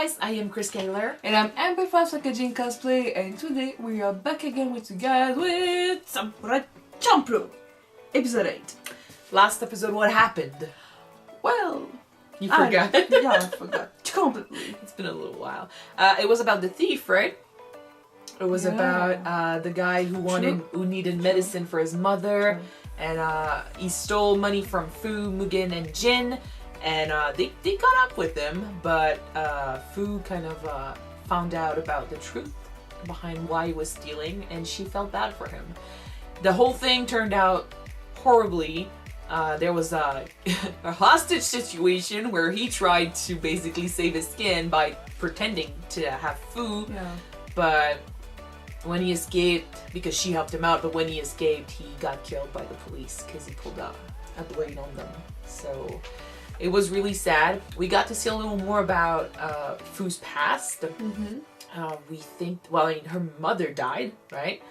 guys, I am Chris Kaler. And I'm Amber from Sakajin Cosplay, and today we are back again with you guys with Champloo, episode 8. Last episode, what happened? Well, You forgot? I forgot completely. It's been a little while. It was about the thief, right? It was about the guy who needed medicine for his mother, and he stole money from Fu, Mugen, and Jin. And they caught up with him, but Fu kind of found out about the truth behind why he was stealing, and she felt bad for him. The whole thing turned out horribly. There was a hostage situation where he tried to basically save his skin by pretending to have Fu, but when he escaped, because she helped him out, but when he escaped, he got killed by the police because he pulled a blade on them. So it was really sad. We got to see a little more about Fu's past. We think, well, I mean, her mother died, right?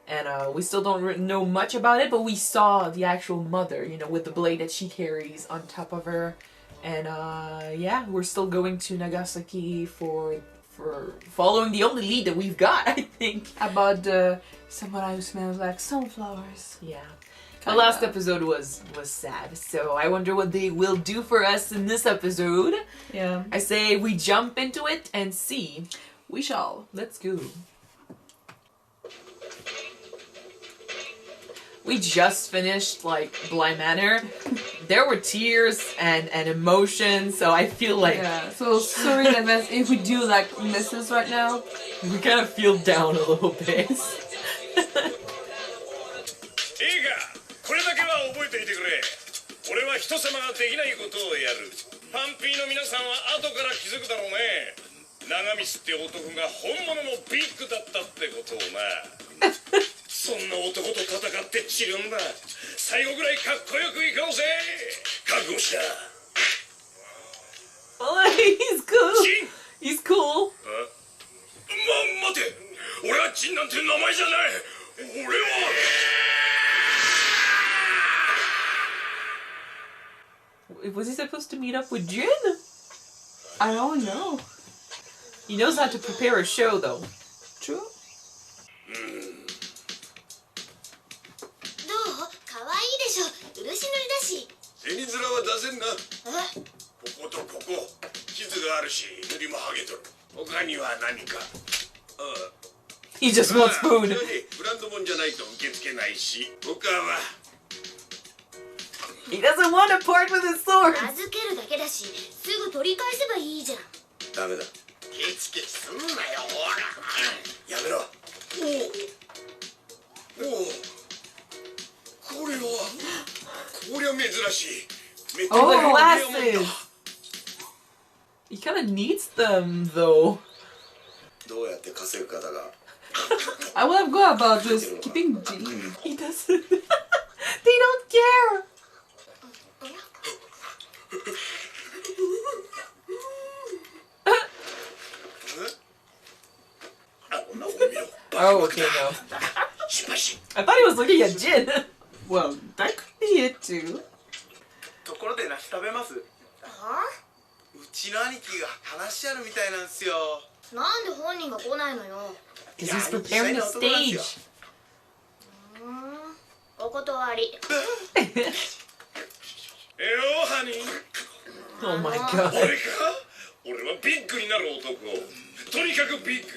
And we still don't know much about it, but we saw the actual mother, you know, with the blade that she carries on top of her. And yeah, we're still going to Nagasaki for following the only lead that we've got, I think. About the samurai who smells like sunflowers. Yeah. The last episode was sad, so I wonder what they will do for us in this episode. Yeah. I say we jump into it and see. We shall. Let's go. We just finished, like, Bly Manor. There were tears and emotion, so I feel like... Yeah, so sorry in advance if we do, like, misses right now. We kind of feel down a little bit. これだけは覚えていてくれ。俺は人様ができないことをやる。パンピーの皆さんは後から気づくだろうね。長光って男が本物のビッグだったってことをな。そんな男と戦って散るんだ。最後ぐらいかっこよくいこうぜ。覚悟した。Oh, he's cool. He's cool. 待て。俺はジンなんて名前じゃない。俺は。Was he supposed to meet up with Jin? I don't know. He knows how to prepare a show, though. True. どう？可愛いでしょ。漆塗りだし。銭面は出せんな。え？こことここ傷があるし塗りも剥げとる。他には何か。He just wants food. ブランド物じゃないと受け付けないし。他は。He doesn't want to part with his sword. 預けるだけだし、すぐ取り返せばいいじゃん。ダメだ。ケチケチすんなよ。ほら。やめろ。おお。これは。こりゃ珍しい。Oh, the glasses. He kind of needs them, though. どうやって稼ぐかだが。I would have gone about just keeping Jin. He doesn't. They don't care. Oh, okay, no. I thought he was looking at Jin. Well, that could be it too. ところで梨食べます？はうちの兄貴が話しあるみたいなんですよ。なんで本人が来ないのよ。Because he's preparing the stage. お断り。ハニー。 Oh my 俺 god. か？俺はビッグになる男。とにかくビッグ。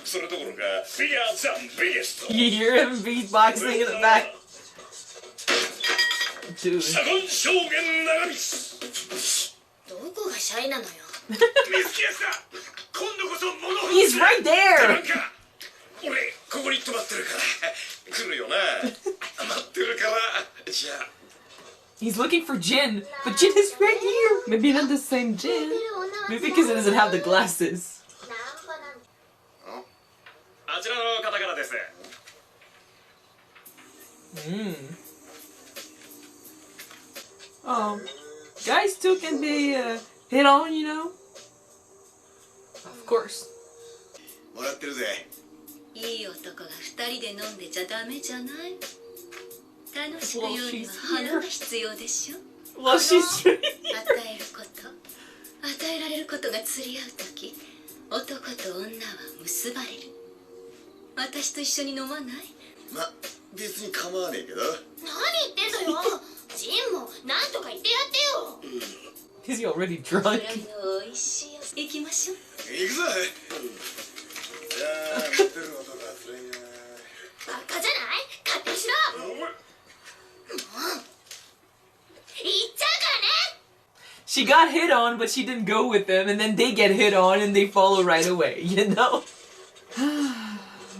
それどころか、ビギャーザンビゲスト。 You hear him beatboxing in the back. Dude. 左近将軍長光。どこがシャイなのよ。見つけやした。今度こそ物 He's right there. なんか俺ここに泊まってるから来るよな。待ってるからじゃあ。 He's looking for Jin, but Jin is right here. Maybe not the same Jin. Maybe because he doesn't have the glasses. あちらの方からです。Guys too can be hit on, you know. Of course. もらってるぜ。いい男が二人で飲んでちゃダメじゃない。楽しむようには花が必要でしょ。Well, she's 与えること、与えられることが釣り合うとき、男と女は結ばれる。私と一緒に飲まない？ま、別に構わねえけど。何言ってんだよ。ジンもなんとか言ってやってよ。Is he already そ drunk? れの美味しいよ。行きましょう。行くぞ。じゃあ、待ってる音がそれが。バカじゃない？勝手にしろ。もう言っちゃうからね。She got hit on, but she didn't go with them, and then they get hit on and they follow right away, you know?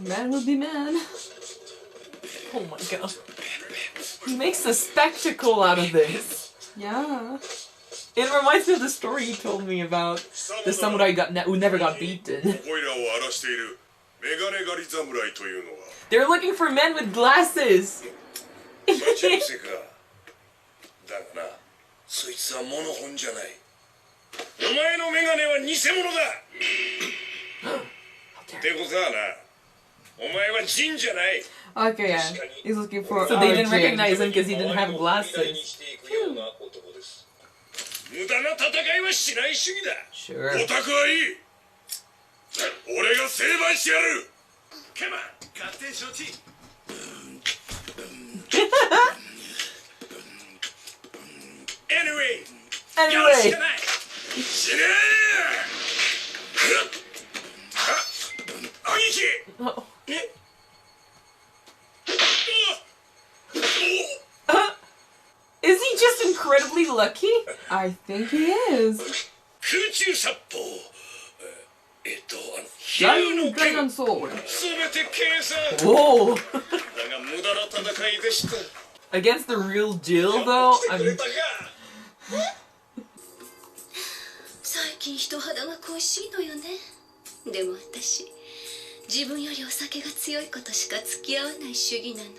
Man will be man. Oh my god. He makes a spectacle out of this. Yeah. It reminds me of the story you told me about the samurai who never got beaten. オイラを荒らしているメガネ狩り侍というのは They're looking for men with glasses. 待ち伏せか。だがな、そいつはモノホンじゃない。お前のメガネは偽物だ。ってことはな、お前はジンじゃない。 Okay, yeah. He's looking for So they didn't RJ. recognize him because he didn't have glasses. 無駄な戦いはしない主義だ。 Sure. オタクはいい。俺が成敗してやる。ケマン、勝手承知。Anyway、やるしかない。死ねー。兄貴。 Oh. え。Is he just incredibly lucky? I think he is. 空中殺法。比喩 Dragon, の Dragon 剣。 Sword. すべて計算。 Whoa. だが無駄な戦いでした。 Against the real Jill, though? I mean, 最近人肌が恋しいのよね。でも私、自分よりお酒が強いことしか付き合わない主義なの。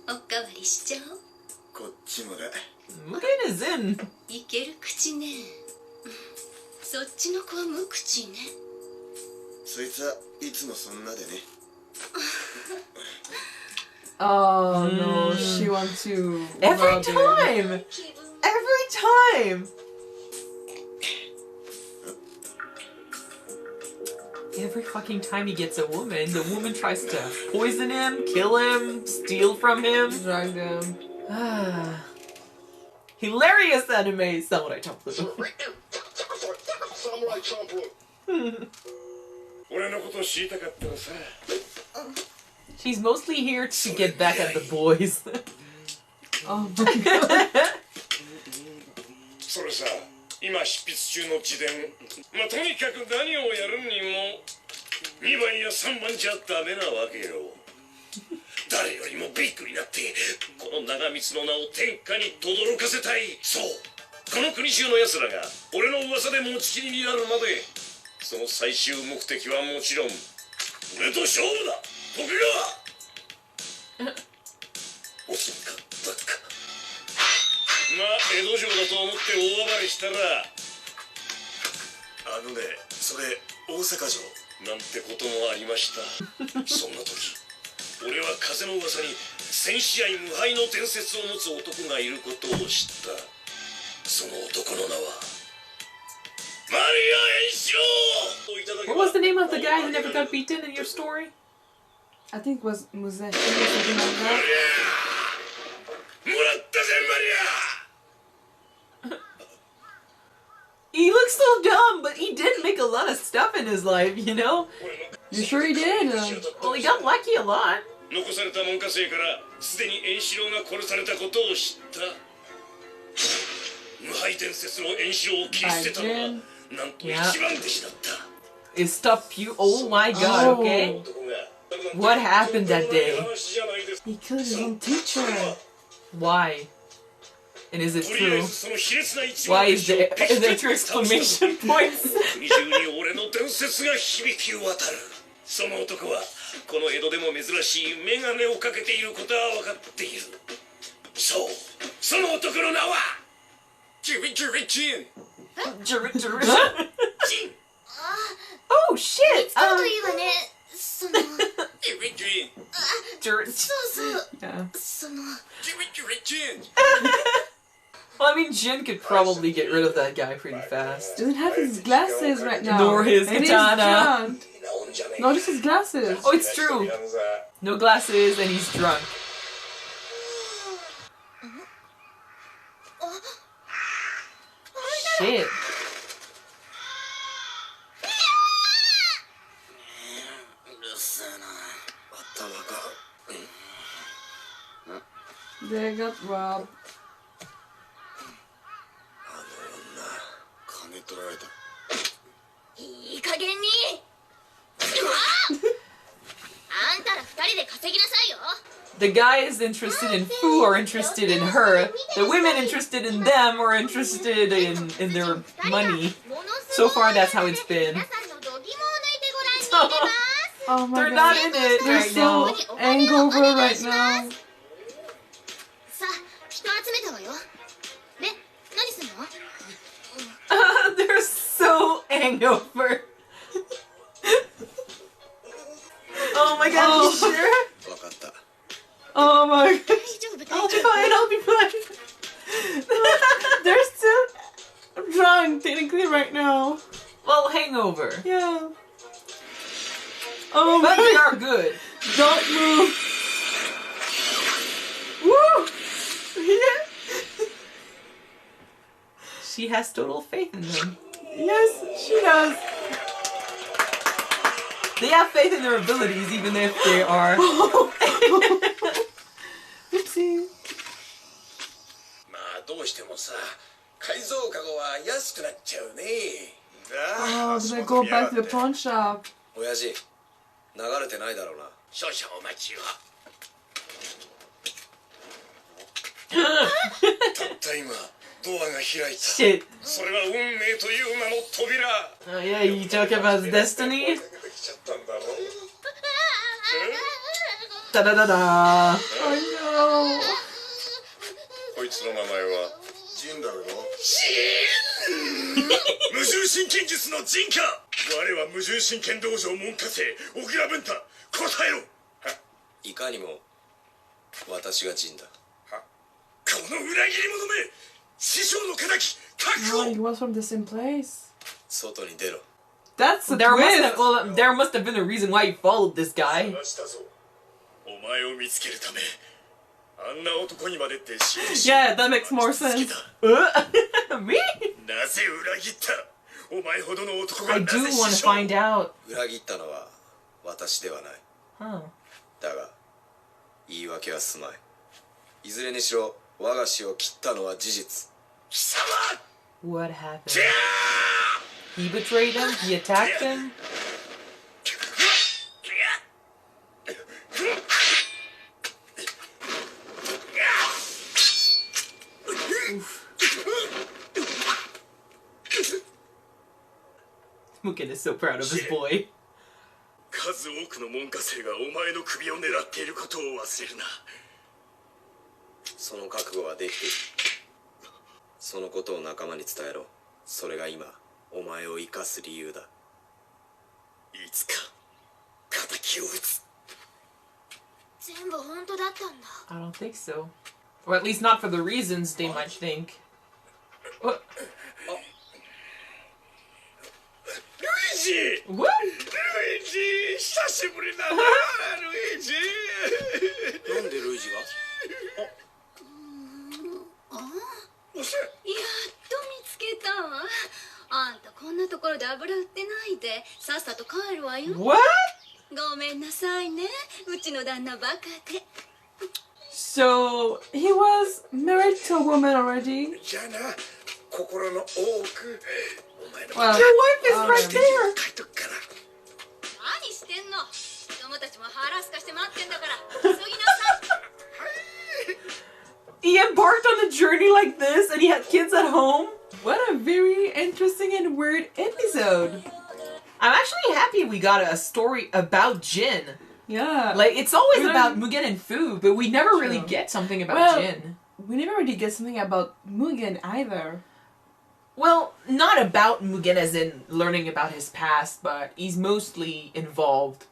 おかわりしちゃおう。こっちもだ。 Mugen is in. いける口ね。そっちの子は無口ね。そいつはいつもそんなでね。 Oh no, she wants to. Every rub him. time! Every time! Every fucking time he gets a woman, the woman tries to poison him, kill him, steal from him. Drag them. Hilarious anime, Samurai Champloo. Samurai Champloo. 俺のことを知りたかったらさ。 She's mostly here to get back at the boys. Oh my god. それさ、今執筆中の自伝。まあとにかく何をやるにも2番や3番じゃダメなわけよ。誰よりもビッグになってこの長光の名を天下に轟かせたい。そう、この国中の奴らが俺の噂で持ちきりになるまで、その最終目的はもちろん俺と勝負だ。徳川遅かったか。まあ江戸城だと思って大暴れしたら、あのね、それ大阪城なんてこともありました。そんな時俺は風の噂に1000試合無敗の伝説を持つ男がいることを知った。その男の名はマリア炎章。 What was the name of the guy who never got beaten in your story? I think it was Muzeshi or something like that. もらったぜマリア。 He looks so dumb, but he did make a lot of stuff in his life, you know? You sure he did? Well, he got lucky a lot. 残された門下生からすでに円四郎が殺されたことを知った。無敗伝説の円四郎を切り捨てたのはなんと一番弟子だった。 It stopped you. Oh my god, okay? What happened that day? He killed his own teacher. Why? And is it true? Why is there two exclamation points? 国中に俺の伝説が響き渡る。その男はこの江戸でも珍しいメガネをかけていることは分かっている。そう、その男の名はジン。Oh shit! 見つかるといいわね。そのそうそう Yeah. その Well, I mean, Jin could probably get rid of that guy pretty fast. Doesn't have his glasses right now. Nor his And he's katana. drunk. No, just his glasses. Oh, it's true. No glasses, and he's drunk. Shit. They got robbed. 金取られた。いい加減にあんたら二人で稼ぎなさいよ The guy is interested in Fu or interested in her. The women interested in them or interested in their money. So far, that's how it's been. 皆さんの度肝を抜いてご覧に入れます Oh my They're god. not in it They're right now. so hangover right now. さあ人集めたわよで何すんの They're so hangover. Oh my god, you sure? わかった。 Oh my god. 大丈夫 I'll be fine, I'll be fine. They're still drunk technically right now. Well, hangover. Yeah. Oh But my they god. are good. Don't move. Woo! Yeah. She has total faith in them. Yes, she does. They have faith in their abilities, even if they are. Oopsie. まあどうしてもさ改造カゴは安くなっちゃうね Oh, then I go back to the pawn shop. 親父、流れてないだろうな。少々お待ちをたった今ドアが開いた Shit. それは運命という名の扉 Oh yeah, you talking about destiny? 来ちゃったんだろ Da da da da. Oh no. こいつの名前はジンだろう。無重心剣術の陣か我は無重心剣道場門下生小倉文太答えろいかにも私がジンだ。この裏切り者め師匠の敵確 Oh, 保 he was from the same place. 外に出ろ。 That's a There must twist. have, well, there must have been a reason why he followed this guy. したぞお前を見つけるためあんな男にまでって知ってし Yeah, that makes more sense. Me? なぜ裏切ったお前ほどの男が I な do ぜ want 師 to 匠 find out. 裏切ったのは私ではない。 Huh. だが言い訳はすまい。いずれにしろ我が師を切ったのは事実。貴様 What happened? He betrayed him? He attacked him? Mugen is so proud of his boy. 数多くの門下生がお前の首を狙っていることを忘れるなその覚悟はできている。そのことを仲間に伝えろ。それが今お前を生かす理由だ。いつか敵を討つ全部本当だったんだ I don't think so. Or at least not for the reasons they might think. What? ルイージ What? ルイージ久しぶりだなルイージなんでルイージが？おせやっと見つけたわ。あんたこんなところで油売ってないでさっさと帰るわよ。 What? ごめんなさいね、うちの旦那バカで。 So, he was married to a woman already. じゃあな心の多くお前の Well, Your wife is right there. 書いとくから何してんの？子供たちも腹すかして待ってんだから急ぎなさい。 He embarked on a journey like this and he had kids at home? what a very interesting and weird episode. I'm actually happy we got a story about Jin. Yeah. Like, it's always We about don't- Mugen and Fu, but we never really True. get something about Well- Jin. we never really get something about Mugen either. Well, not about Mugen as in learning about his past, but he's mostly involved.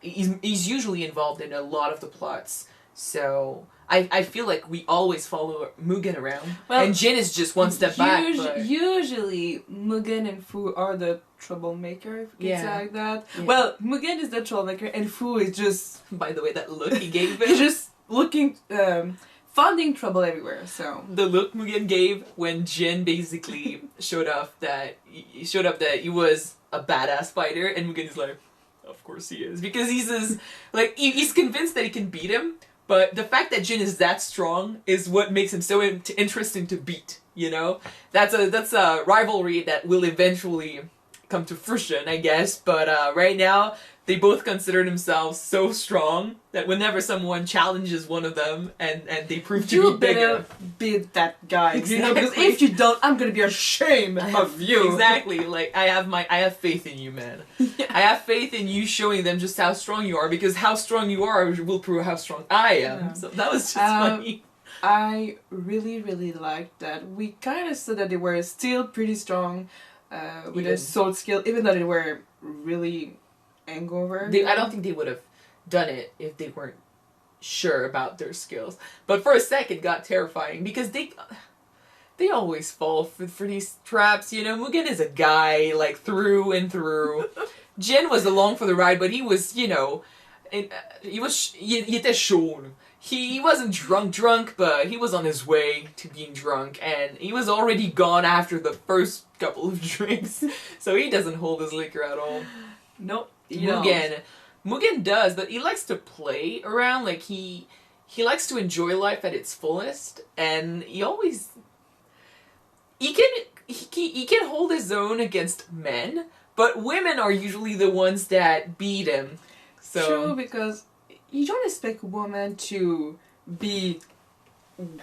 He's usually involved in a lot of the plots. So I feel like we always follow Mugen around, Well, and Jin is just one step back. But... Usually, Mugen and Fu are the troublemaker, if you can say like that. Yeah. Well, Mugen is the troublemaker, and Fu is just... By the way, that look he gave he's him. just looking... finding trouble everywhere, so... The look Mugen gave when Jin basically showed up that he was a badass fighter, and Mugen is like, of course he is, because he's convinced that he can beat him, but the fact that Jin is that strong is what makes him so interesting to beat. You know, that's a rivalry that will eventually come to fruition, I guess. But right now, they both consider themselves so strong that whenever someone challenges one of them and they prove to be bigger, beat that guy. Exactly. You know, because if you don't, I'm gonna be ashamed of you. Exactly. Like I have faith in you, man. Yeah. I have faith in you showing them just how strong you are, because how strong you are will prove how strong I am. Yeah. So that was just funny. I really, really liked that. We kind of said that they were still pretty strong with their sword skill, even though they were really hangover. I don't think they would have done it if they weren't sure about their skills. But for a second, it got terrifying because they always fall for these traps. You know, Mugen is a guy like through and through. Jin was along for the ride, but he was, you know, he était chaud. He wasn't drunk, but he was on his way to being drunk, and he was already gone after the first couple of drinks. So he doesn't hold his liquor at all. Nope. Mugen does, but he likes to play around. Like he likes to enjoy life at its fullest, and he can hold his own against men, but women are usually the ones that beat him. So true, because you don't expect a woman to be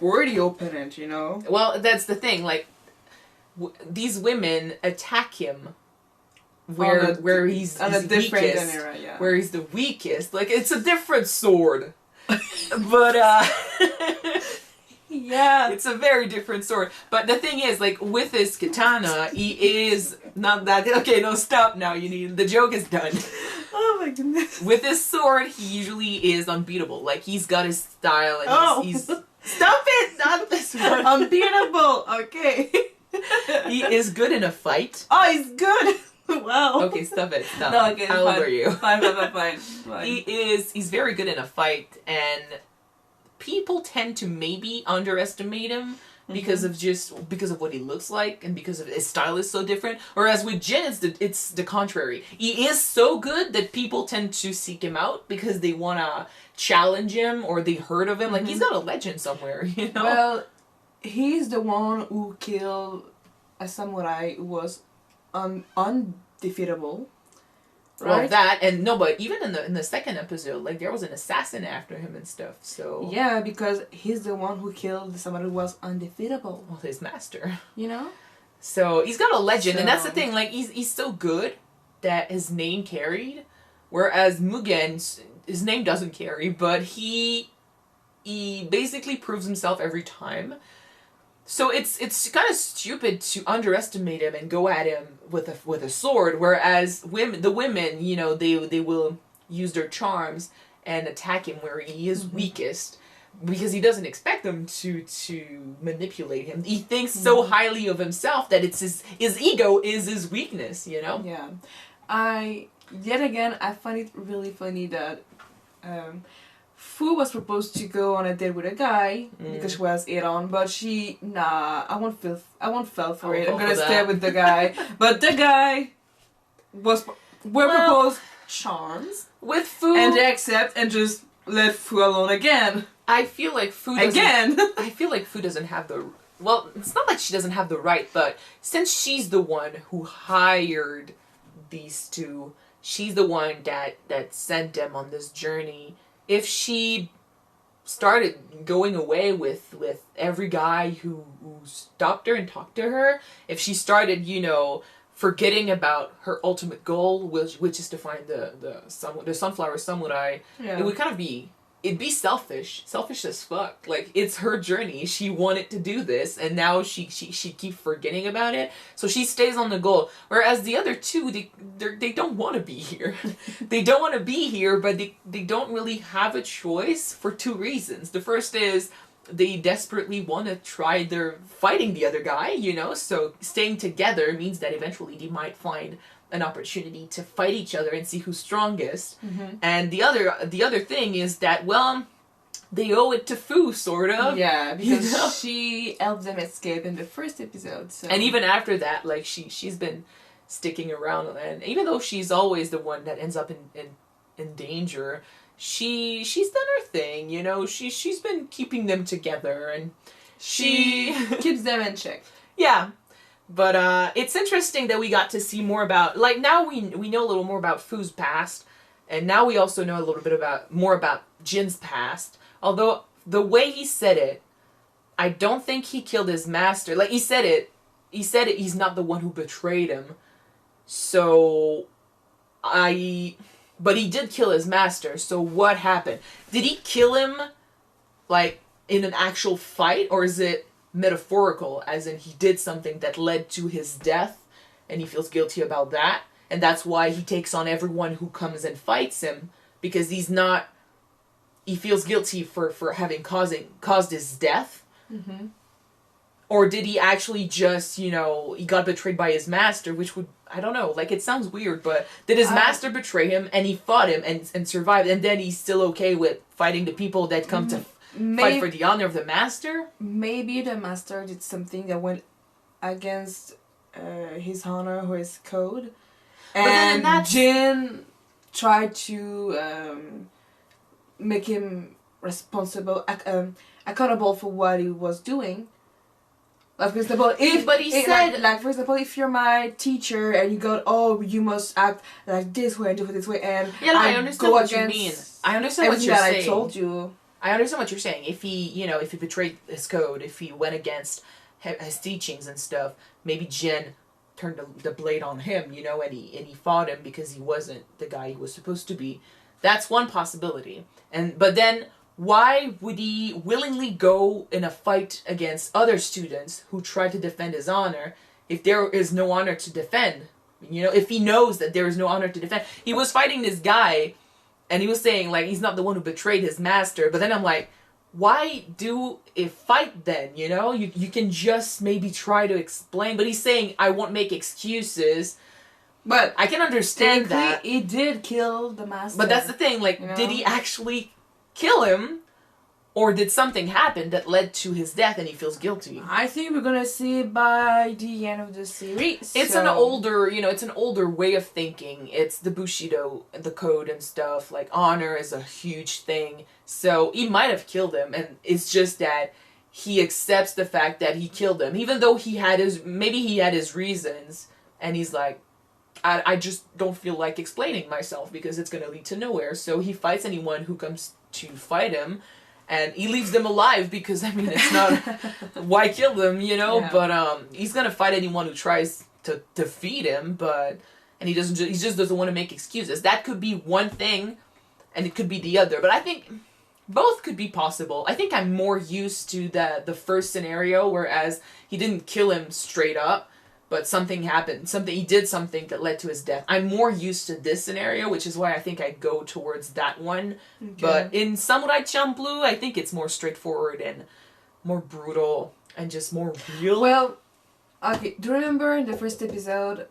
worthy opponent, you know? Well, that's the thing. Like these women attack him where he's the weakest, era, yeah. where he's the weakest. Like it's a different sword, but yeah, it's a very different sword. But the thing is, like with his katana, he is not that. Okay, no, stop now. The joke is done. Oh my goodness. With his sword, he usually is unbeatable. Like he's got his style, and he's stop it, not this one. Unbeatable. Okay. He is good in a fight. Oh, he's good. Wow. Okay, stop it. Stop. No, okay, How old are you? Fine. He's very good in a fight, and people tend to maybe underestimate him because of what he looks like, and because of his style is so different. Whereas with Jin, it's the contrary. He is so good that people tend to seek him out because they wanna challenge him, or they heard of him. Like he's got a legend somewhere, you know. Well, he's the one who killed a samurai who was undefeatable. Right? Well, but even in the second episode, like there was an assassin after him and stuff. So yeah, because he's the one who killed someone who was undefeatable. Well, his master. You know. So he's got a legend, and that's the thing. Like he's so good that his name carried, whereas Mugen, his name doesn't carry, but he basically proves himself every time. So it's kind of stupid to underestimate him and go at him with a sword, whereas the women, you know, they will use their charms and attack him where he is weakest, because he doesn't expect them to manipulate him. He thinks so highly of himself that it's his ego is his weakness, you know? Yeah. I find it really funny that Fu was supposed to go on a date with a guy because she was it on, but I won't fall for it. I'm gonna stay with the guy. But the guy proposed charms with Fu, and they accept and just let Fu alone again. I feel like Fu doesn't have the. Well, it's not like she doesn't have the right, but since she's the one who hired these two, she's the one that sent them on this journey. If she started going away with every guy who stopped her and talked to her, if she started, you know, forgetting about her ultimate goal, which is to find the sunflower samurai, it would kind of be it'd be selfish as fuck. Like, it's her journey. She wanted to do this, and now she keeps forgetting about it. So she stays on the goal. Whereas the other two, they don't want to be here. They don't want to be here, but they don't really have a choice for two reasons. The first is they desperately want to try their fighting the other guy, you know? So staying together means that eventually they might find an opportunity to fight each other and see who's strongest. And the other thing is that, well, they owe it to Fu, sort of. Yeah, because you know? she helped them escape in the first episode. So. And even after that, like, she's been sticking around, and even though she's always the one that ends up in danger, she's done her thing, you know. She's been keeping them together, and she keeps them in check. Yeah. But it's interesting that we got to see more about, like, now we know a little more about Fu's past, and now we also know a little bit more about Jin's past. Although the way he said it, I don't think he killed his master. Like, he said it, he's not the one who betrayed him. So but he did kill his master. So what happened? Did he kill him, like, in an actual fight, or is it metaphorical, as in he did something that led to his death and he feels guilty about that, and that's why he takes on everyone who comes and fights him, because he feels guilty for having caused his death? Or did he actually just, you know, he got betrayed by his master, which would, I don't know, like, it sounds weird, but did his master betray him and he fought him and survived, and then he's still okay with fighting the people that come to fight for the honor of the master? Maybe the master did something that went against his honor or his code. And Jin tried to make him responsible, accountable for what he was doing. Like, for example, for example, if you're my teacher and you go, oh, you must act like this way and do it this way, and I understand what you mean. I understand what you're saying. I told you. I understand what you're saying. If he betrayed his code, if he went against his teachings and stuff, maybe Jin turned the blade on him, you know, and he fought him because he wasn't the guy he was supposed to be. That's one possibility. But then, why would he willingly go in a fight against other students who try to defend his honor if there is no honor to defend? You know, if he knows that there is no honor to defend. He was fighting this guy, and he was saying, like, he's not the one who betrayed his master. But then I'm like, why do a fight then, you know? You can just maybe try to explain. But he's saying, I won't make excuses. But I can understand that. He did kill the master. But that's the thing, like, you know? Did he actually kill him? Or did something happen that led to his death and he feels guilty? I think we're gonna see it by the end of the series. It's an older way of thinking. It's the Bushido, the code and stuff. Like, honor is a huge thing. So he might have killed him, and it's just that he accepts the fact that he killed him. Even though he had his reasons, and he's like, I just don't feel like explaining myself because it's gonna lead to nowhere. So he fights anyone who comes to fight him. And he leaves them alive because, I mean, it's not... why kill them, you know? Yeah. But he's going to fight anyone who tries to defeat him, but... And he just doesn't want to make excuses. That could be one thing, and it could be the other. But I think both could be possible. I think I'm more used to the first scenario, whereas he didn't kill him straight up, but something happened. He did something that led to his death. I'm more used to this scenario, which is why I think I go towards that one. Okay. But in Samurai Champloo, I think it's more straightforward and more brutal and just more real. Well, okay, do you remember in the first episode,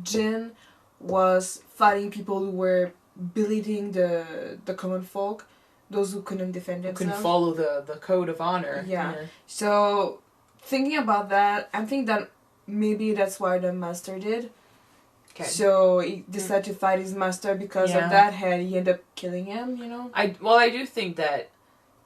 Jin was fighting people who were belittling the common folk, those who couldn't defend themselves? Couldn't follow the code of honor. Yeah. So, thinking about that, I think that maybe that's why the master did. Okay. So he decided to fight his master because of that, and he ended up killing him, you know? I do think that,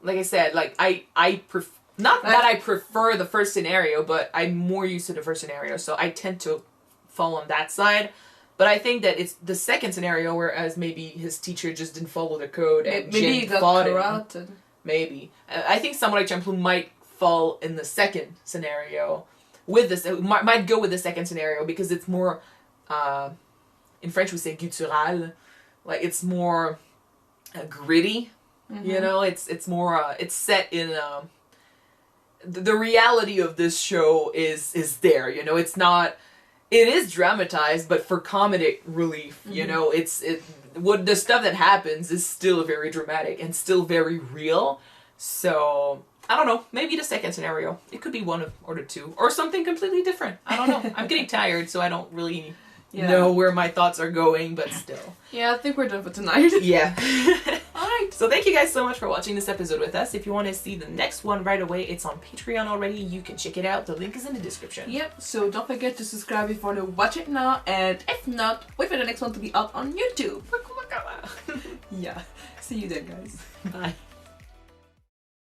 like I said, like, I prefer the first scenario, but I'm more used to the first scenario, so I tend to fall on that side. But I think that it's the second scenario, whereas maybe his teacher just didn't follow the code and maybe Jin he fought corrupted. Him. Maybe. I think Samurai Champloo might fall in the second scenario. With this, might go with the second scenario because it's more, in French we say guttural, like it's more gritty, You know, it's more it's set in the reality of this show is there. You know, it's not. It is dramatized, but for comedic relief. You know, what the stuff that happens is still very dramatic and still very real. So I don't know. Maybe the second scenario. It could be one or the two, or something completely different. I don't know. I'm getting tired, so I don't really know where my thoughts are going. But still. Yeah, I think we're done for tonight. Yeah. Alright. So thank you guys so much for watching this episode with us. If you want to see the next one right away, it's on Patreon already. You can check it out. The link is in the description. Yep, so don't forget to subscribe if you want to watch it now, and if not, wait for the next one to be out on YouTube. Yeah, see you then, guys. Bye.